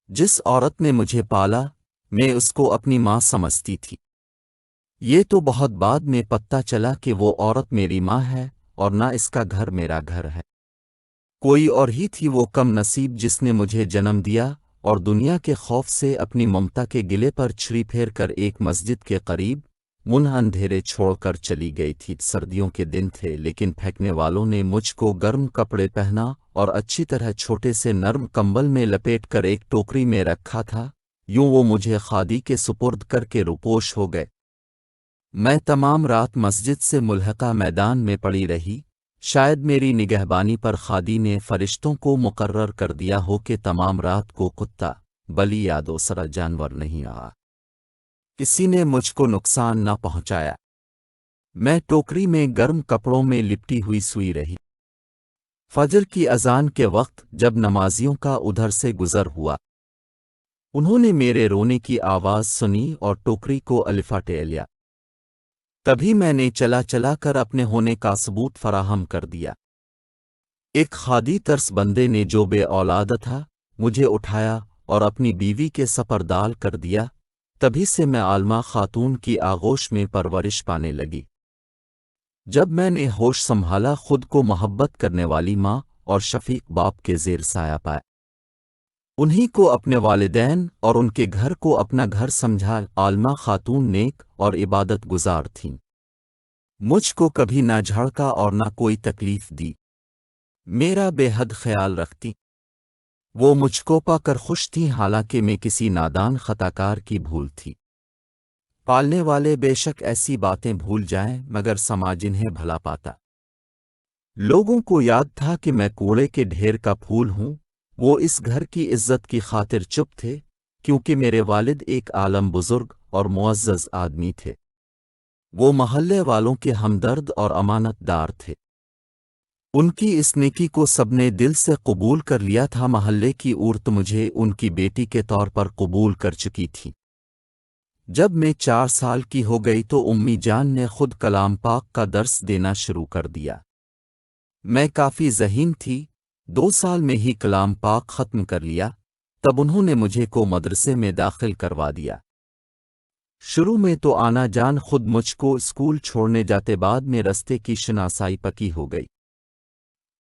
جس عورت نے مجھے پالا میں اس کو اپنی ماں سمجھتی تھی۔ یہ تو بہت بعد میں پتہ چلا کہ وہ عورت میری ماں ہے اور نہ اس کا گھر میرا گھر ہے۔ کوئی اور ہی تھی وہ کم نصیب جس نے مجھے جنم دیا اور دنیا کے خوف سے اپنی ممتا کے گلے پر چھری پھیر کر ایک مسجد کے قریب منہ اندھیرے چھوڑ کر چلی گئی تھی۔ سردیوں کے دن تھے لیکن پھینکنے والوں نے مجھ کو گرم کپڑے پہنا اور اچھی طرح چھوٹے سے نرم کمبل میں لپیٹ کر ایک ٹوکری میں رکھا تھا، یوں وہ مجھے خادی کے سپرد کر کے روپوش ہو گئے۔ میں تمام رات مسجد سے ملحقہ میدان میں پڑی رہی۔ شاید میری نگہبانی پر خادی نے فرشتوں کو مقرر کر دیا ہو کہ تمام رات کو کتا، بلی یا دوسرا جانور نہیں آیا۔ کسی نے مجھ کو نقصان نہ پہنچایا۔ میں ٹوکری میں گرم کپڑوں میں لپٹی ہوئی سوئی رہی۔ فجر کی اذان کے وقت جب نمازیوں کا ادھر سے گزر ہوا، انہوں نے میرے رونے کی آواز سنی اور ٹوکری کو الفاٹے لیا۔ تبھی میں نے چلا چلا کر اپنے ہونے کا ثبوت فراہم کر دیا۔ ایک خادی ترس بندے نے جو بے اولاد تھا مجھے اٹھایا اور اپنی بیوی کے سپردال کر دیا۔ تبھی سے میں عالمہ خاتون کی آغوش میں پرورش پانے لگی۔ جب میں نے ہوش سنبھالا خود کو محبت کرنے والی ماں اور شفیق باپ کے زیر سایہ پایا۔ انہی کو اپنے والدین اور ان کے گھر کو اپنا گھر سمجھا۔ عالمہ خاتون نیک اور عبادت گزار تھیں، مجھ کو کبھی نہ جھڑکا اور نہ کوئی تکلیف دی، میرا بے حد خیال رکھتی۔ وہ مجھ کو پا کر خوش تھیں حالانکہ میں کسی نادان خطاکار کی بھول تھی۔ پالنے والے بے شک ایسی باتیں بھول جائیں مگر سماج انہیں بھلا پاتا۔ لوگوں کو یاد تھا کہ میں کوڑے کے ڈھیر کا پھول ہوں۔ وہ اس گھر کی عزت کی خاطر چپ تھے کیونکہ میرے والد ایک عالم بزرگ اور معزز آدمی تھے۔ وہ محلے والوں کے ہمدرد اور امانت دار تھے۔ ان کی اس نیکی کو سب نے دل سے قبول کر لیا تھا۔ محلے کی عورت مجھے ان کی بیٹی کے طور پر قبول کر چکی تھی۔ جب میں 4 سال کی ہو گئی تو امی جان نے خود کلام پاک کا درس دینا شروع کر دیا۔ میں کافی ذہین تھی، 2 سال میں ہی کلام پاک ختم کر لیا۔ تب انہوں نے مجھے کو مدرسے میں داخل کروا دیا۔ شروع میں تو آنا جان خود مجھ کو اسکول چھوڑنے جاتے، بعد میں رستے کی شناسائی پکی ہو گئی۔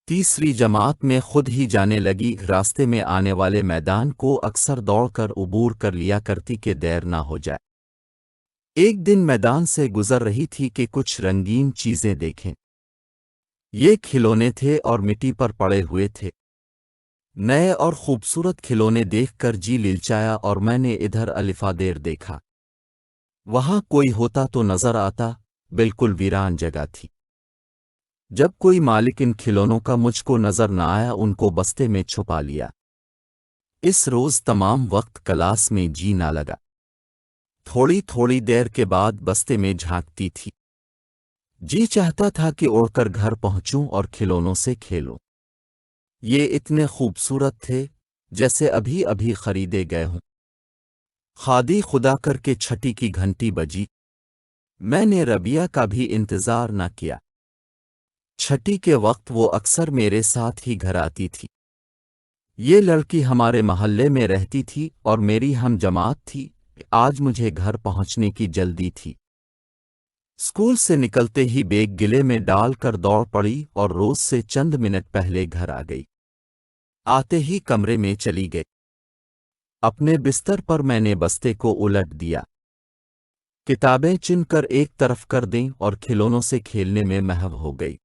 تیسری جماعت میں خود ہی جانے لگی۔ راستے میں آنے والے میدان کو اکثر دوڑ کر عبور کر لیا کرتی کہ دیر نہ ہو جائے۔ ایک دن میدان سے گزر رہی تھی کہ کچھ رنگین چیزیں دیکھیں۔ یہ کھلونے تھے اور مٹی پر پڑے ہوئے تھے۔ نئے اور خوبصورت کھلونے دیکھ کر جی للچایا اور میں نے ادھر الفا دیر دیکھا۔ وہاں کوئی ہوتا تو نظر آتا، بالکل ویران جگہ تھی۔ جب کوئی مالک ان کھلونوں کا مجھ کو نظر نہ آیا ان کو بستے میں چھپا لیا۔ اس روز تمام وقت کلاس میں جی نہ لگا۔ تھوڑی تھوڑی دیر کے بعد بستے میں جھانکتی تھی۔ جی چاہتا تھا کہ اڑ کر گھر پہنچوں اور کھلونوں سے کھیلوں۔ یہ اتنے خوبصورت تھے جیسے ابھی ابھی خریدے گئے ہوں۔ خادی خدا کر کے 6 کی گھنٹی بجی۔ میں نے ربیہ کا بھی انتظار نہ کیا۔ 6 کے وقت وہ اکثر میرے ساتھ ہی گھر آتی تھی۔ یہ لڑکی ہمارے محلے میں رہتی تھی اور میری ہم جماعت تھی۔ آج مجھے گھر پہنچنے کی جلدی تھی۔ اسکول سے نکلتے ہی بیگ گلے میں ڈال کر دوڑ پڑی اور روز سے چند منٹ پہلے گھر آ گئی۔ آتے ہی کمرے میں چلی گئی۔ اپنے بستر پر میں نے بستے کو الٹ دیا، کتابیں چن کر ایک طرف کر دیں اور کھلونوں سے کھیلنے میں محو ہو گئی۔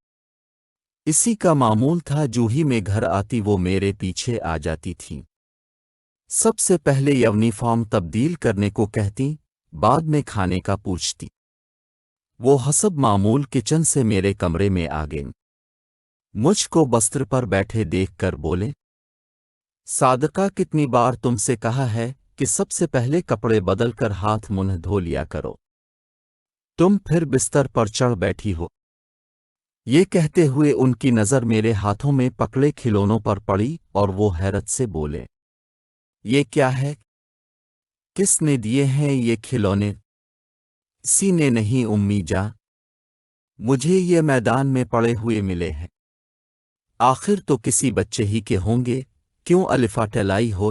اسی کا معمول تھا، جو ہی میں گھر آتی وہ میرے پیچھے آ جاتی تھیں۔ سب سے پہلے یونیفارم تبدیل کرنے کو کہتی، بعد میں کھانے کا پوچھتی۔ وہ حسب معمول کچن سے میرے کمرے میں آ گئیں۔ مجھ کو بستر پر بیٹھے دیکھ کر بولے، صادقہ کتنی بار تم سے کہا ہے کہ سب سے پہلے کپڑے بدل کر ہاتھ منہ دھو لیا کرو، تم پھر بستر پر چڑھ بیٹھی ہو۔ یہ کہتے ہوئے ان کی نظر میرے ہاتھوں میں پکڑے کھلونوں پر پڑی اور وہ حیرت سے بولے، یہ کیا ہے؟ کس نے دیے ہیں یہ کھلونے؟ کسی نے نہیں امی جان، مجھے یہ میدان میں پڑے ہوئے ملے ہیں۔ آخر تو کسی بچے ہی کے ہوں گے، کیوں الفا ٹلائی ہو؟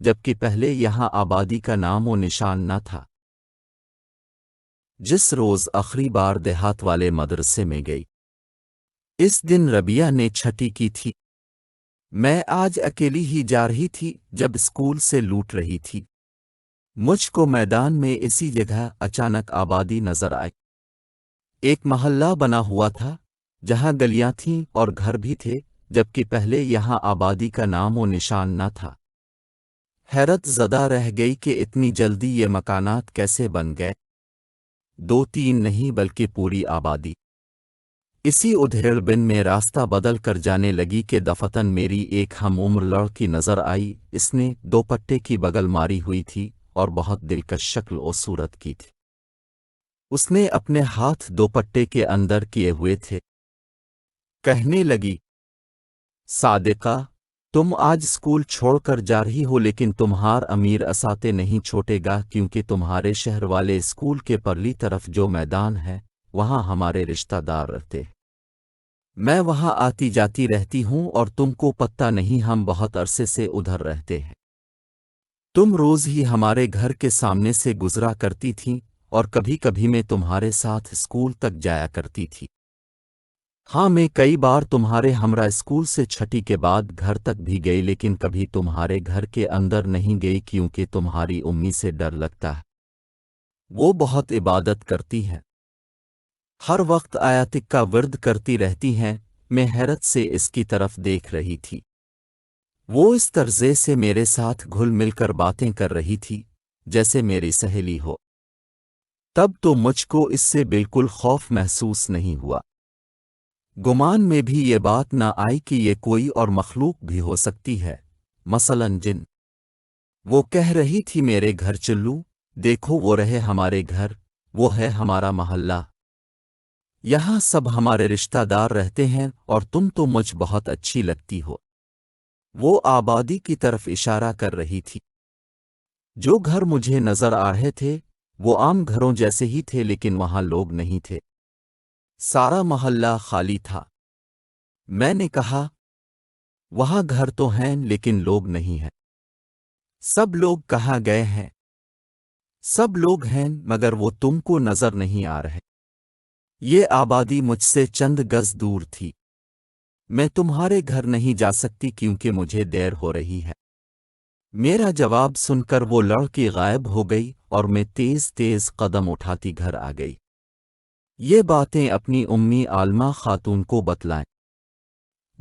جبکہ پہلے یہاں آبادی کا نام و نشان نہ تھا۔ جس روز آخری بار دیہات والے مدرسے میں گئی، اس دن ربیہ نے چھٹی کی تھی۔ میں آج اکیلی ہی جا رہی تھی جب اسکول سے لوٹ رہی تھی۔ مجھ کو میدان میں اسی جگہ اچانک آبادی نظر آئی۔ ایک محلہ بنا ہوا تھا جہاں گلیاں تھیں اور گھر بھی تھے، جبکہ پہلے یہاں آبادی کا نام و نشان نہ تھا۔ حیرت زدہ رہ گئی کہ اتنی جلدی یہ مکانات کیسے بن گئے، دو تین نہیں بلکہ پوری آبادی۔ اسی ادھیڑ بن میں راستہ بدل کر جانے لگی کہ دفتن میری ایک ہم عمر لڑکی نظر آئی۔ اس نے دوپٹے کی بغل ماری ہوئی تھی اور بہت دلکش شکل و صورت کی تھی۔ اس نے اپنے ہاتھ دوپٹے کے اندر کیے ہوئے تھے۔ کہنے لگی، صادقہ، تم آج اسکول چھوڑ کر جا رہی ہو، لیکن تمہار امیر اساتے نہیں چھوٹے گا، کیونکہ تمہارے شہر والے اسکول کے پرلی طرف جو میدان ہے وہاں ہمارے رشتہ دار رہتے ہیں۔ میں وہاں آتی جاتی رہتی ہوں اور تم کو پتہ نہیں، ہم بہت عرصے سے ادھر رہتے ہیں۔ تم روز ہی ہمارے گھر کے سامنے سے گزرا کرتی تھیں اور کبھی کبھی میں تمہارے ساتھ اسکول تک جایا کرتی تھی۔ ہاں، میں کئی بار تمہارے ہمراہ اسکول سے چھٹی کے بعد گھر تک بھی گئی، لیکن کبھی تمہارے گھر کے اندر نہیں گئی کیونکہ تمہاری امی سے ڈر لگتا ہے۔ وہ بہت عبادت کرتی ہے، ہر وقت آیاتک کا ورد کرتی رہتی ہیں۔ میں حیرت سے اس کی طرف دیکھ رہی تھی۔ وہ اس طرزے سے میرے ساتھ گھل مل کر باتیں کر رہی تھی جیسے میری سہیلی ہو۔ تب تو مجھ کو اس سے بالکل خوف محسوس نہیں ہوا۔ گمان میں بھی یہ بات نہ آئی کہ یہ کوئی اور مخلوق بھی ہو سکتی ہے، مثلاً جن۔ وہ کہہ رہی تھی، میرے گھر چلو، دیکھو وہ رہے ہمارے گھر، وہ ہے ہمارا محلہ، یہاں سب ہمارے رشتہ دار رہتے ہیں اور تم تو مجھ بہت اچھی لگتی ہو۔ وہ آبادی کی طرف اشارہ کر رہی تھی۔ جو گھر مجھے نظر آ رہے تھے وہ عام گھروں جیسے ہی تھے، لیکن وہاں لوگ نہیں تھے، سارا محلہ خالی تھا۔ میں نے کہا، وہاں گھر تو ہیں لیکن لوگ نہیں ہیں۔ سب لوگ کہاں گئے ہیں؟ سب لوگ ہیں مگر وہ تم کو نظر نہیں آ رہے۔ یہ آبادی مجھ سے چند گز دور تھی۔ میں تمہارے گھر نہیں جا سکتی کیونکہ مجھے دیر ہو رہی ہے۔ میرا جواب سن کر وہ لڑکی غائب ہو گئی اور میں تیز تیز قدم اٹھاتی گھر آ گئی۔ یہ باتیں اپنی امی عالمہ خاتون کو بتلائیں۔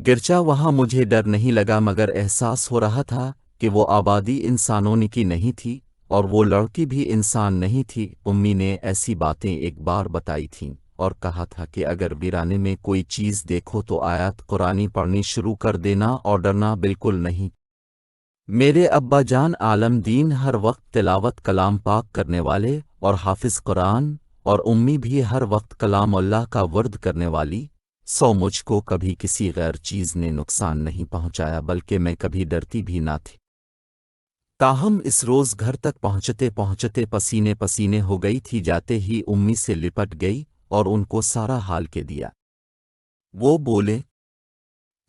گرچہ وہاں مجھے ڈر نہیں لگا، مگر احساس ہو رہا تھا کہ وہ آبادی انسانوں کی نہیں تھی اور وہ لڑکی بھی انسان نہیں تھی۔ امی نے ایسی باتیں ایک بار بتائی تھیں اور کہا تھا کہ اگر ویرانے میں کوئی چیز دیکھو تو آیات قرآنی پڑھنی شروع کر دینا اور ڈرنا بالکل نہیں۔ میرے ابا جان عالم دین ہر وقت تلاوت کلام پاک کرنے والے اور حافظ قرآن، اور امی بھی ہر وقت کلام اللہ کا ورد کرنے والی، سو مجھ کو کبھی کسی غیر چیز نے نقصان نہیں پہنچایا، بلکہ میں کبھی ڈرتی بھی نہ تھی۔ تاہم اس روز گھر تک پہنچتے پہنچتے پسینے پسینے ہو گئی تھی۔ جاتے ہی امی سے لپٹ گئی اور ان کو سارا حال کے دیا۔ وہ بولے،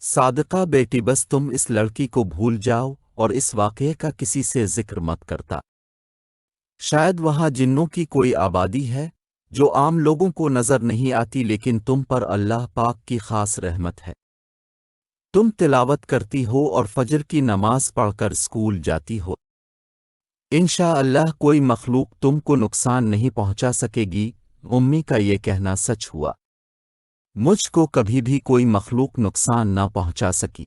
صادقہ بیٹی، بس تم اس لڑکی کو بھول جاؤ اور اس واقعے کا کسی سے ذکر مت کرتا۔ شاید وہاں جنوں کی کوئی آبادی ہے جو عام لوگوں کو نظر نہیں آتی، لیکن تم پر اللہ پاک کی خاص رحمت ہے۔ تم تلاوت کرتی ہو اور فجر کی نماز پڑھ کر اسکول جاتی ہو۔ انشاءاللہ کوئی مخلوق تم کو نقصان نہیں پہنچا سکے گی۔ امی کا یہ کہنا سچ ہوا۔ مجھ کو کبھی بھی کوئی مخلوق نقصان نہ پہنچا سکی۔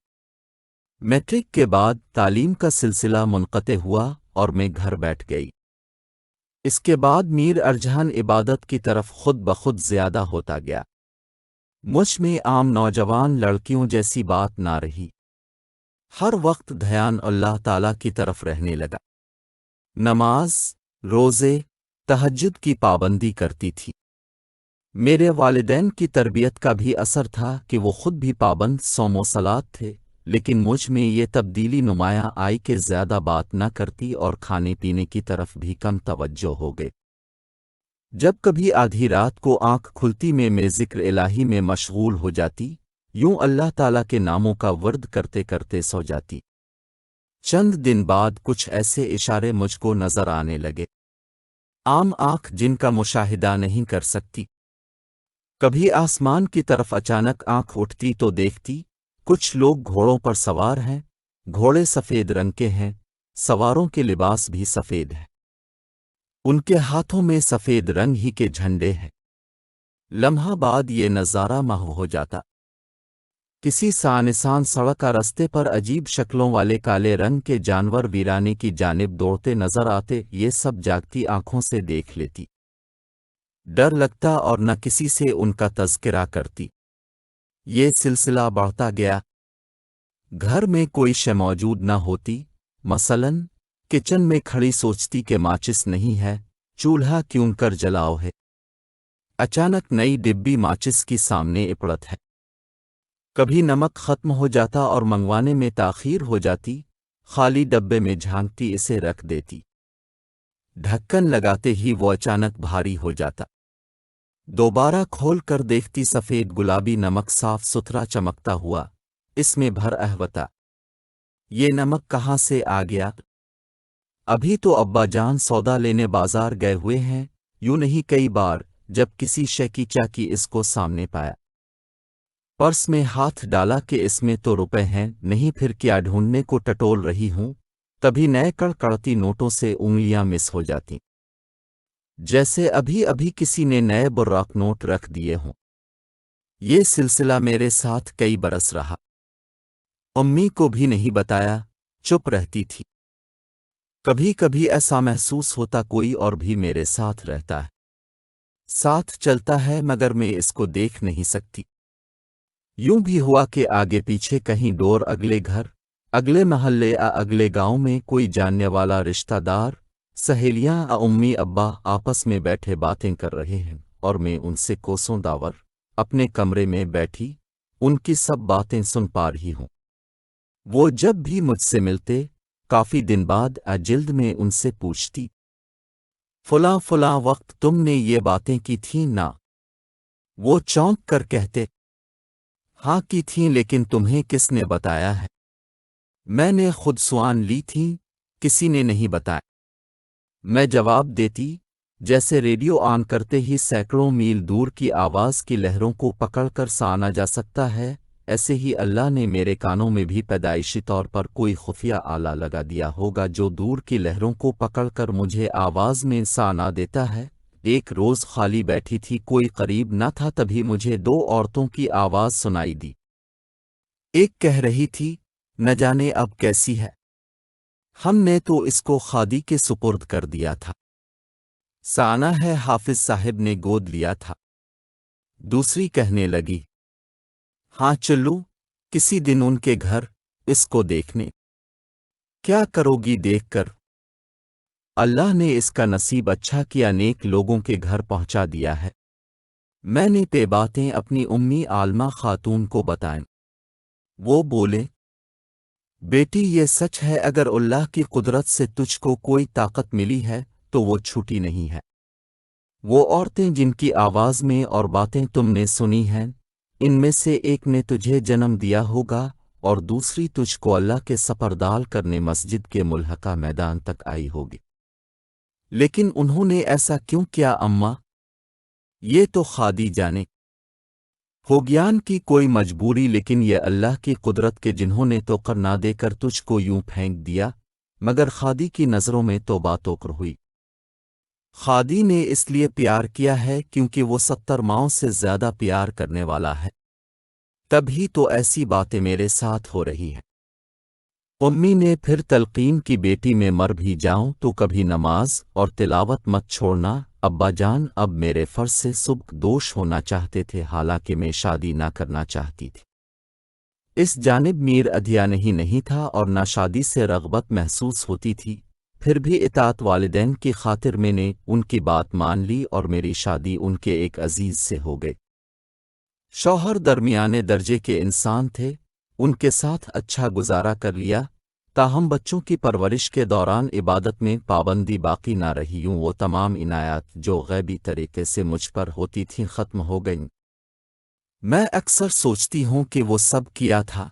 میٹرک کے بعد تعلیم کا سلسلہ منقطع ہوا اور میں گھر بیٹھ گئی۔ اس کے بعد میر ارجحان عبادت کی طرف خود بخود زیادہ ہوتا گیا۔ مجھ میں عام نوجوان لڑکیوں جیسی بات نہ رہی۔ ہر وقت دھیان اللہ تعالیٰ کی طرف رہنے لگا۔ نماز، روزے، تہجد کی پابندی کرتی تھی۔ میرے والدین کی تربیت کا بھی اثر تھا کہ وہ خود بھی پابند صوم و صلات تھے، لیکن مجھ میں یہ تبدیلی نمایاں آئی کہ زیادہ بات نہ کرتی اور کھانے پینے کی طرف بھی کم توجہ ہو گئی۔ جب کبھی آدھی رات کو آنکھ کھلتی میں ذکر الہی میں مشغول ہو جاتی، یوں اللہ تعالیٰ کے ناموں کا ورد کرتے کرتے سو جاتی۔ چند دن بعد کچھ ایسے اشارے مجھ کو نظر آنے لگے، عام آنکھ جن کا مشاہدہ نہیں کر سکتی۔ کبھی آسمان کی طرف اچانک آنکھ اٹھتی تو دیکھتی کچھ لوگ گھوڑوں پر سوار ہیں، گھوڑے سفید رنگ کے ہیں، سواروں کے لباس بھی سفید ہے، ان کے ہاتھوں میں سفید رنگ ہی کے جھنڈے ہیں۔ لمحہ بعد یہ نظارہ محو ہو جاتا، کسی سانسان سڑک کا رستے پر عجیب شکلوں والے کالے رنگ کے جانور ویرانے کی جانب دوڑتے نظر آتے، یہ سب جاگتی آنکھوں سے دیکھ لیتی، ڈر لگتا اور نہ کسی سے ان کا تذکرہ کرتی۔ یہ سلسلہ بڑھتا گیا، گھر میں کوئی شے موجود نہ ہوتی، مثلاً کچن میں کھڑی سوچتی کہ ماچس نہیں ہے، چولہا کیوں کر جلاؤ ہے، اچانک نئی ڈبی ماچس کی سامنے اپڑت ہے، کبھی نمک ختم ہو جاتا اور منگوانے میں تاخیر ہو جاتی، خالی ڈبے میں جھانکتی اسے رکھ دیتی، ڈھکن لگاتے ہی وہ اچانک بھاری ہو جاتا، دوبارہ کھول کر دیکھتی سفید گلابی نمک صاف ستھرا چمکتا ہوا، اس میں بھر اہوتا، یہ نمک کہاں سے آ گیا؟ ابھی تو ابا جان سودا لینے بازار گئے ہوئے ہیں، یوں نہیں کئی بار جب کسی شے کی چاکی اس کو سامنے پایا، پرس میں ہاتھ ڈالا کہ اس میں تو روپے ہیں نہیں، پھر کیا ڈھونڈنے کو ٹٹول رہی ہوں، تبھی نئے کڑکڑتی نوٹوں سے انگلیاں مس ہو جاتی، جیسے ابھی ابھی کسی نے نئے براق نوٹ رکھ دیے ہوں۔ یہ سلسلہ میرے ساتھ کئی برس رہا، امی کو بھی نہیں بتایا، چپ رہتی تھی۔ کبھی کبھی ایسا محسوس ہوتا کوئی اور بھی میرے ساتھ رہتا ہے، ساتھ چلتا ہے، مگر میں اس کو دیکھ نہیں سکتی۔ یوں بھی ہوا کہ آگے پیچھے کہیں ڈور، اگلے گھر، اگلے محلے یا اگلے گاؤں میں کوئی جاننے والا رشتہ دار، سہیلیاں یا امی ابا آپس میں بیٹھے باتیں کر رہے ہیں، اور میں ان سے کوسوں داور اپنے کمرے میں بیٹھی ان کی سب باتیں سن پا رہی ہوں۔ وہ جب بھی مجھ سے ملتے، کافی دن بعد جلد میں ان سے پوچھتی، فلاں فلاں وقت تم نے یہ باتیں کی تھیں نا؟ وہ چونک کر کہتے، ہاں کی تھیں، لیکن تمہیں کس نے بتایا ہے؟ میں نے خود سوان لی تھیں، کسی نے نہیں بتایا۔ میں جواب دیتی، جیسے ریڈیو آن کرتے ہی سینکڑوں میل دور کی آواز کی لہروں کو پکڑ کر سانا جا سکتا ہے، ایسے ہی اللہ نے میرے کانوں میں بھی پیدائشی طور پر کوئی خفیہ آلہ لگا دیا ہوگا جو دور کی لہروں کو پکڑ کر مجھے آواز میں سانا دیتا ہے۔ ایک روز خالی بیٹھی تھی، کوئی قریب نہ تھا، تبھی مجھے دو عورتوں کی آواز سنائی دی۔ ایک کہہ رہی تھی، نہ جانے اب کیسی ہے، ہم نے تو اس کو خادی کے سپرد کر دیا تھا، سانا ہے حافظ صاحب نے گود لیا تھا۔ دوسری کہنے لگی، ہاں چلو کسی دن ان کے گھر، اس کو دیکھنے۔ کیا کرو گی دیکھ کر؟ اللہ نے اس کا نصیب اچھا کیا، نیک لوگوں کے گھر پہنچا دیا ہے۔ میں نے یہ باتیں اپنی امی عالمہ خاتون کو بتائیں، وہ بولے، بیٹی یہ سچ ہے، اگر اللہ کی قدرت سے تجھ کو کوئی طاقت ملی ہے تو وہ چھوٹی نہیں ہے۔ وہ عورتیں جن کی آواز میں اور باتیں تم نے سنی ہیں، ان میں سے ایک نے تجھے جنم دیا ہوگا اور دوسری تجھ کو اللہ کے سپردال کرنے مسجد کے ملحقہ میدان تک آئی ہوگی۔ لیکن انہوں نے ایسا کیوں کیا اماں؟ یہ تو خادی جانے ہوگیان کی کوئی مجبوری، لیکن یہ اللہ کی قدرت کے جنہوں نے توقر نہ دے کر تجھ کو یوں پھینک دیا، مگر خادی کی نظروں میں توبہ توقر ہوئی۔ خادی نے اس لیے پیار کیا ہے کیونکہ وہ 70 ماؤں سے زیادہ پیار کرنے والا ہے، تب ہی تو ایسی باتیں میرے ساتھ ہو رہی ہیں۔ امی نے پھر تلقین کی، بیٹی میں مر بھی جاؤں تو کبھی نماز اور تلاوت مت چھوڑنا۔ ابا جان اب میرے فرض سے سبک دوش ہونا چاہتے تھے، حالانکہ میں شادی نہ کرنا چاہتی تھی۔ اس جانب میر ادھیان ہی نہیں تھا اور نہ شادی سے رغبت محسوس ہوتی تھی، پھر بھی اطاعت والدین کی خاطر میں نے ان کی بات مان لی اور میری شادی ان کے ایک عزیز سے ہو گئی۔ شوہر درمیانے درجے کے انسان تھے، ان کے ساتھ اچھا گزارا کر لیا، تاہم بچوں کی پرورش کے دوران عبادت میں پابندی باقی نہ رہی، یوں وہ تمام عنایات جو غیبی طریقے سے مجھ پر ہوتی تھیں ختم ہو گئیں۔ میں اکثر سوچتی ہوں کہ وہ سب کیا تھا